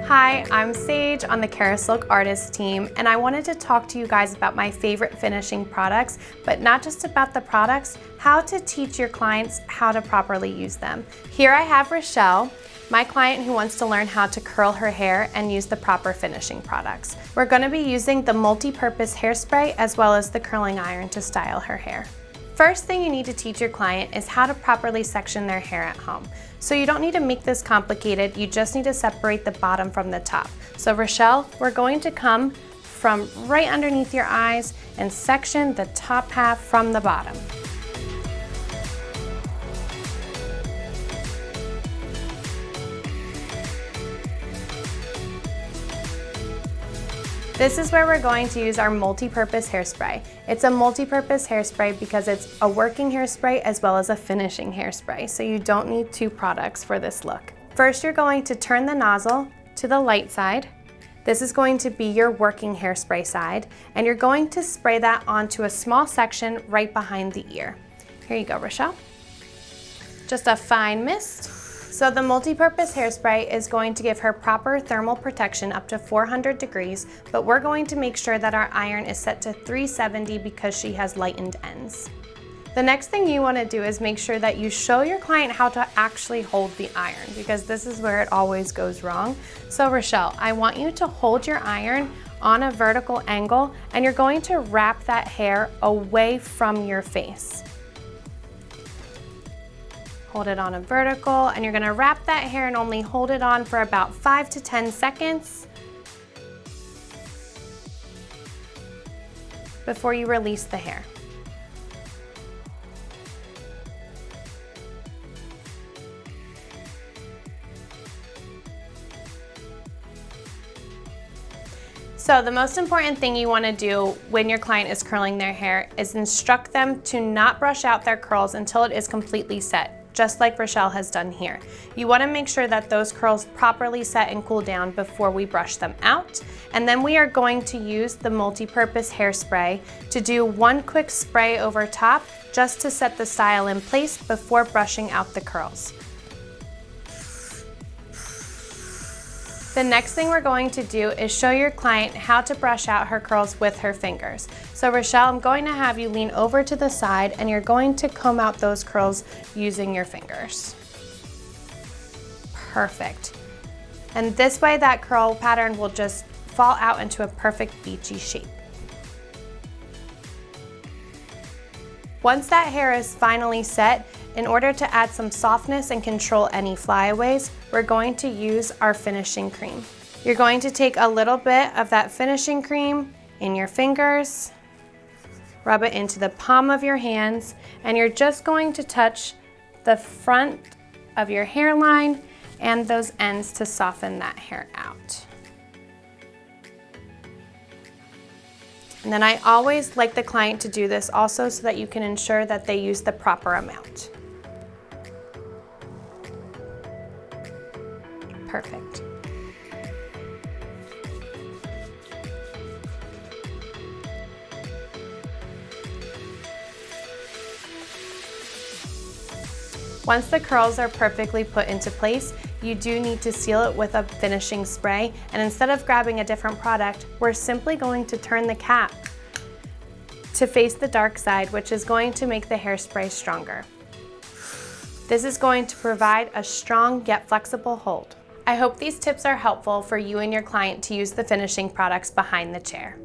Hi, I'm Sage on the Kerasilk artist team, and I wanted to talk to you guys about my favorite finishing products, but not just about the products, how to teach your clients how to properly use them. Here I have Rochelle, my client who wants to learn how to curl her hair and use the proper finishing products. We're going to be using the multi-purpose hairspray as well as the curling iron to style her hair. First thing you need to teach your client is how to properly section their hair at home. So you don't need to make this complicated, you just need to separate the bottom from the top. So Rochelle, we're going to come from right underneath your eyes and section the top half from the bottom. This is where we're going to use our multi-purpose hairspray. It's a multi-purpose hairspray because it's a working hairspray as well as a finishing hairspray, so you don't need two products for this look. First, you're going to turn the nozzle to the light side. This is going to be your working hairspray side, and you're going to spray that onto a small section right behind the ear. Here you go, Rochelle. Just a fine mist. So the multi-purpose hairspray is going to give her proper thermal protection up to 400 degrees, but we're going to make sure that our iron is set to 370 because she has lightened ends. The next thing you want to do is make sure that you show your client how to actually hold the iron, because this is where it always goes wrong. So Rochelle, I want you to hold your iron on a vertical angle, and you're going to wrap that hair away from your face. Hold it on a vertical, and you're gonna wrap that hair and only hold it on for about 5 to 10 seconds before you release the hair. So the most important thing you want to do when your client is curling their hair is instruct them to not brush out their curls until it is completely set, just like Rochelle has done here. You want to make sure that those curls properly set and cool down before we brush them out. And then we are going to use the multi-purpose hairspray to do one quick spray over top just to set the style in place before brushing out the curls. The next thing we're going to do is show your client how to brush out her curls with her fingers. So Rochelle, I'm going to have you lean over to the side and you're going to comb out those curls using your fingers. Perfect. And this way that curl pattern will just fall out into a perfect beachy shape. Once that hair is finally set, in order to add some softness and control any flyaways, we're going to use our finishing cream. You're going to take a little bit of that finishing cream in your fingers, rub it into the palm of your hands, and you're just going to touch the front of your hairline and those ends to soften that hair out. And then I always like the client to do this also so that you can ensure that they use the proper amount. Perfect. Once the curls are perfectly put into place, you do need to seal it with a finishing spray, and instead of grabbing a different product, we're simply going to turn the cap to face the dark side, which is going to make the hairspray stronger. This is going to provide a strong yet flexible hold. I hope these tips are helpful for you and your client to use the finishing products behind the chair.